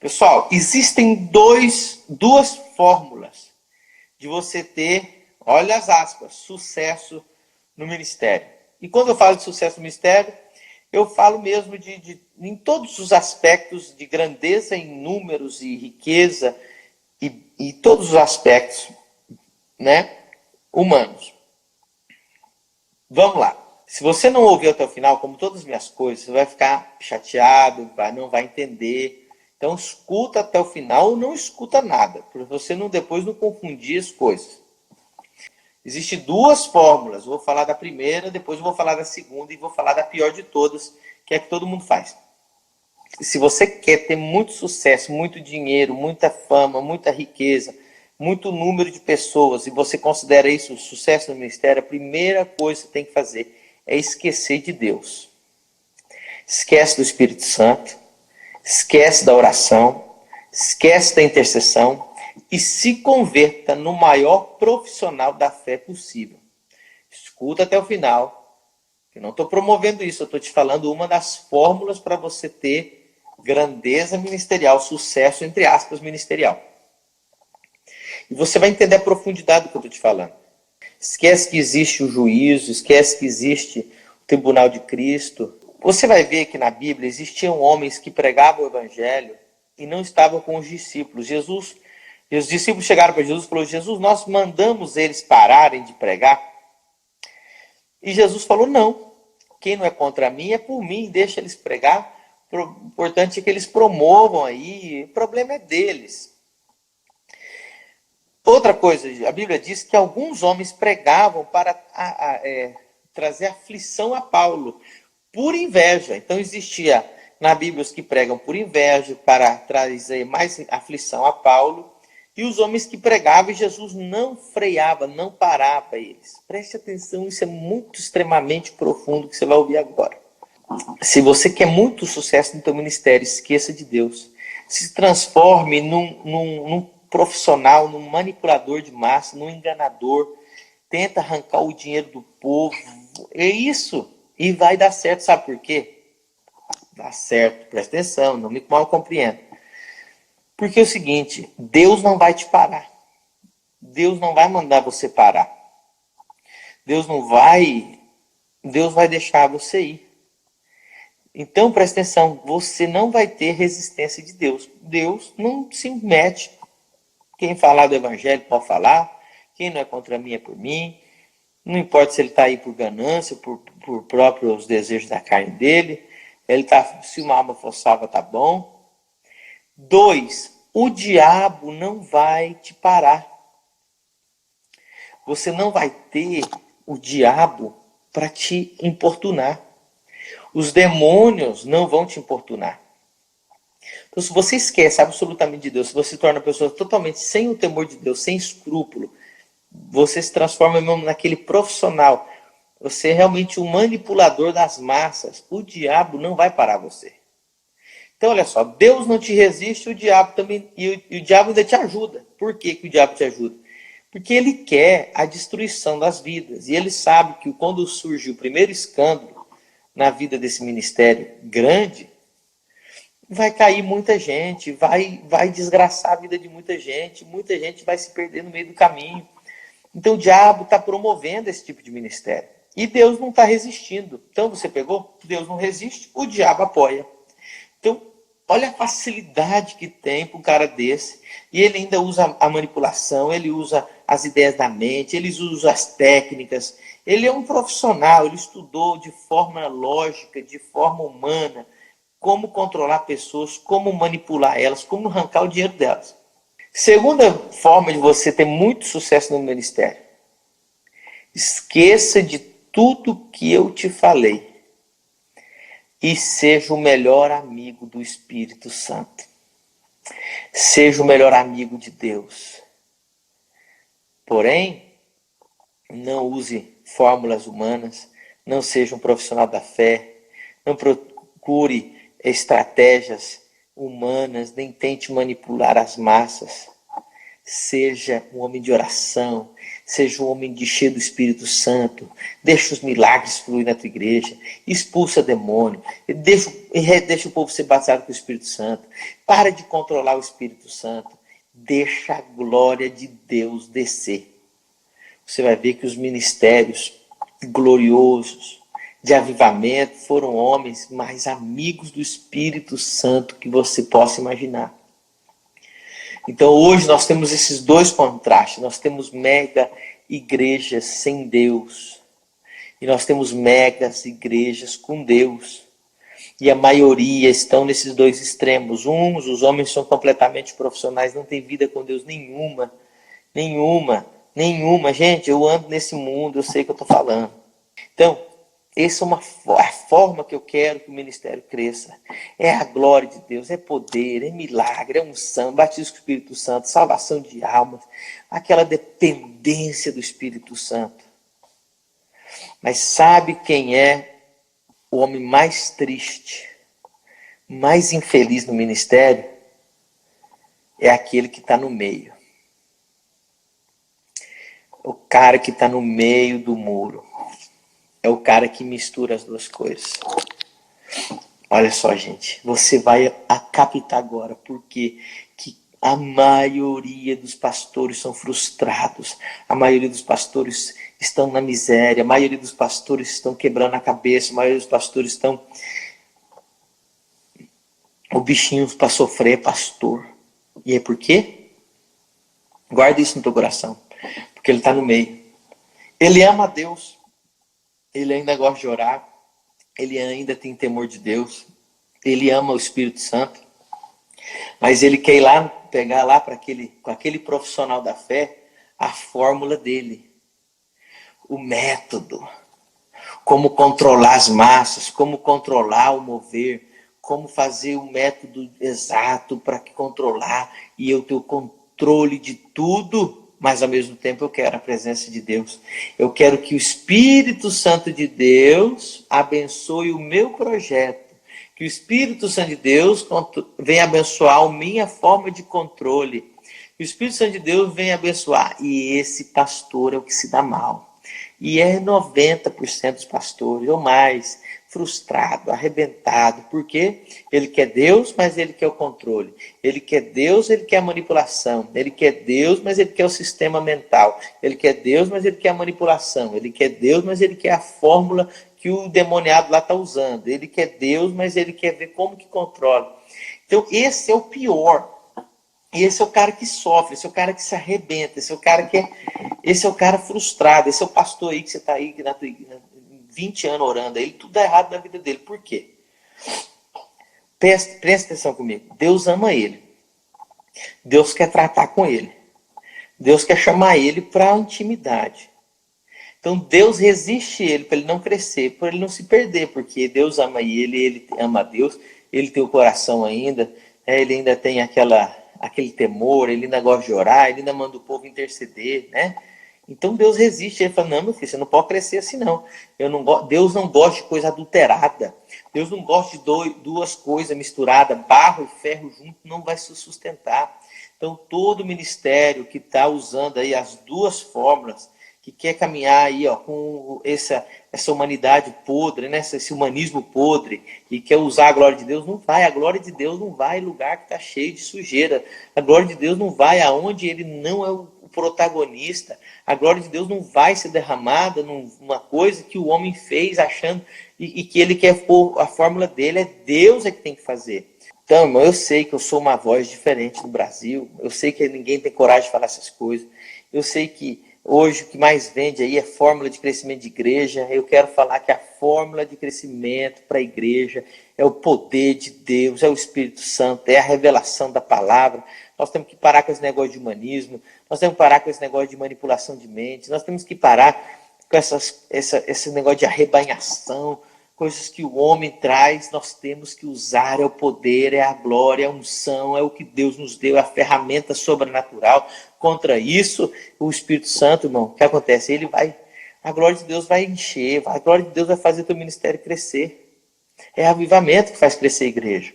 Pessoal, existem duas fórmulas de você ter, olha as aspas, sucesso no ministério. E quando eu falo de sucesso no ministério, eu falo mesmo em todos os aspectos de grandeza em números e riqueza e todos os aspectos, né, humanos. Vamos lá. Se você não ouvir até o final, como todas as minhas coisas, você vai ficar chateado, não vai entender. Então, escuta até o final ou não escuta nada, para você depois não confundir as coisas. Existem duas fórmulas. Eu vou falar da primeira, depois eu vou falar da segunda e vou falar da pior de todas, que é a que todo mundo faz. Se você quer ter muito sucesso, muito dinheiro, muita fama, muita riqueza, muito número de pessoas, e você considera isso sucesso no ministério, a primeira coisa que você tem que fazer é esquecer de Deus. Esquece do Espírito Santo, esquece da oração, esquece da intercessão e se converta no maior profissional da fé possível. Escuta até o final. Eu não estou promovendo isso, eu estou te falando uma das fórmulas para você ter grandeza ministerial, sucesso, entre aspas, ministerial. E você vai entender a profundidade do que eu estou te falando. Esquece que existe o juízo, esquece que existe o tribunal de Cristo. Você vai ver que na Bíblia existiam homens que pregavam o evangelho e não estavam com os discípulos. Os discípulos chegaram para Jesus e falaram: Jesus, nós mandamos eles pararem de pregar. E Jesus falou: não, quem não é contra mim é por mim, deixa eles pregar. O importante é que eles promovam aí, o problema é deles. Outra coisa, a Bíblia diz que alguns homens pregavam para trazer aflição a Paulo, por inveja. Então existia na Bíblia os que pregam por inveja, para trazer mais aflição a Paulo, e os homens que pregavam, e Jesus não freava, não parava eles. Preste atenção, isso é muito extremamente profundo que você vai ouvir agora. Se você quer muito sucesso no teu ministério, esqueça de Deus. Se transforme num profissional, num manipulador de massa, num enganador. Tenta arrancar o dinheiro do povo. É isso. E vai dar certo. Sabe por quê? Dá certo. Presta atenção, não me mal compreenda. Porque é o seguinte, Deus não vai te parar. Deus não vai mandar você parar. Deus vai deixar você ir. Então, presta atenção, você não vai ter resistência de Deus. Deus não se mete. Quem falar do evangelho pode falar. Quem não é contra mim é por mim. Não importa se ele está aí por ganância, por próprios desejos da carne dele. Se uma alma for salva, está bom. 2, o diabo não vai te parar. Você não vai ter o diabo para te importunar. Os demônios não vão te importunar. Então, se você esquece absolutamente de Deus, se você se torna uma pessoa totalmente sem o temor de Deus, sem escrúpulo, você se transforma mesmo naquele profissional. Você é realmente um manipulador das massas. O diabo não vai parar você. Então, olha só, Deus não te resiste, o diabo também, e o diabo ainda te ajuda. Por que o diabo te ajuda? Porque ele quer a destruição das vidas. E ele sabe que quando surge o primeiro escândalo na vida desse ministério grande, vai cair muita gente, vai desgraçar a vida de muita gente vai se perder no meio do caminho. Então o diabo está promovendo esse tipo de ministério. E Deus não está resistindo. Então você pegou? Deus não resiste, o diabo apoia. Então, olha a facilidade que tem para um cara desse. E ele ainda usa a manipulação, ele usa as ideias da mente, ele usa as técnicas. Ele é um profissional, ele estudou de forma lógica, de forma humana, como controlar pessoas, como manipular elas, como arrancar o dinheiro delas. Segunda forma de você ter muito sucesso no ministério. Esqueça de tudo que eu te falei e seja o melhor amigo do Espírito Santo. Seja o melhor amigo de Deus. Porém, não use fórmulas humanas, não seja um profissional da fé, não procure estratégias humanas, nem tente manipular as massas. Seja um homem de oração, seja um homem de cheio do Espírito Santo, deixa os milagres fluir na tua igreja, expulsa demônio, deixa o povo ser batizado com o Espírito Santo, para de controlar o Espírito Santo, deixa a glória de Deus descer. Você vai ver que os ministérios gloriosos de avivamento foram homens mais amigos do Espírito Santo que você possa imaginar. Então hoje nós temos esses dois contrastes. Nós temos mega igrejas sem Deus. E nós temos megas igrejas com Deus. E a maioria estão nesses dois extremos. Os homens são completamente profissionais, não têm vida com Deus nenhuma. Gente, eu ando nesse mundo, eu sei o que eu estou falando. Então, essa é a forma que eu quero que o ministério cresça. É a glória de Deus, é poder, é milagre, é unção, batismo com o Espírito Santo, salvação de almas, aquela dependência do Espírito Santo. Mas sabe quem é o homem mais triste, mais infeliz no ministério? É aquele que está no meio. O cara que está no meio do muro. É o cara que mistura as duas coisas. Olha só, gente. Você vai captar agora porque que a maioria dos pastores são frustrados. A maioria dos pastores estão na miséria. A maioria dos pastores estão quebrando a cabeça. A maioria dos pastores estão... O bichinho para sofrer, pastor. E aí por quê? Guarda isso no teu coração. Porque ele está no meio. Ele ama a Deus. Ele ainda gosta de orar, ele ainda tem temor de Deus, ele ama o Espírito Santo, mas ele quer ir lá, pegar lá com aquele profissional da fé, a fórmula dele, o método, como controlar as massas, como controlar o mover, como fazer o método exato para controlar e eu ter o controle de tudo. Mas ao mesmo tempo eu quero a presença de Deus. Eu quero que o Espírito Santo de Deus abençoe o meu projeto. Que o Espírito Santo de Deus venha abençoar a minha forma de controle. Que o Espírito Santo de Deus venha abençoar. E esse pastor é o que se dá mal. E é 90% dos pastores ou mais, frustrado, arrebentado. Por quê? Ele quer Deus, mas ele quer o controle. Ele quer Deus, ele quer a manipulação. Ele quer Deus, mas ele quer o sistema mental. Ele quer Deus, mas ele quer a manipulação. Ele quer Deus, mas ele quer a fórmula que o demoniado lá está usando. Ele quer Deus, mas ele quer ver como que controla. Então esse é o pior. E esse é o cara que sofre, esse é o cara que se arrebenta, esse é o cara frustrado, esse é o pastor aí que você está aí na 20 anos orando, aí tudo dá errado na vida dele. Por quê? Presta atenção comigo. Deus ama ele. Deus quer tratar com ele. Deus quer chamar ele para a intimidade. Então Deus resiste ele para ele não crescer, para ele não se perder, porque Deus ama ele ama a Deus, ele tem o coração ainda, ele ainda tem aquele temor, ele ainda gosta de orar, ele ainda manda o povo interceder, né? Então Deus resiste, ele fala, não, meu filho, você não pode crescer assim não. Deus não gosta de coisa adulterada. Deus não gosta de duas coisas misturadas, barro e ferro junto, não vai se sustentar. Então todo ministério que está usando aí as duas fórmulas, que quer caminhar aí, ó, com essa humanidade podre, né, esse humanismo podre, e quer usar a glória de Deus, não vai. A glória de Deus não vai em lugar que está cheio de sujeira. A glória de Deus não vai aonde ele não é o protagonista. A glória de Deus não vai ser derramada numa coisa que o homem fez achando e que ele quer pôr a fórmula dele. É Deus que tem que fazer. Então, irmão, eu sei que eu sou uma voz diferente no Brasil. Eu sei que ninguém tem coragem de falar essas coisas. Eu sei que hoje o que mais vende aí é fórmula de crescimento de igreja. Eu quero falar que a fórmula de crescimento para a igreja é o poder de Deus, é o Espírito Santo, é a revelação da palavra. Nós temos que parar com esse negócio de humanismo, nós temos que parar com esse negócio de manipulação de mente, nós temos que parar com esse negócio de arrebanhação, coisas que o homem traz, nós temos que usar, é o poder, é a glória, é a unção, é o que Deus nos deu, é a ferramenta sobrenatural. Contra isso, o Espírito Santo, irmão, o que acontece? A glória de Deus vai encher, a glória de Deus vai fazer o teu ministério crescer. É avivamento que faz crescer a igreja.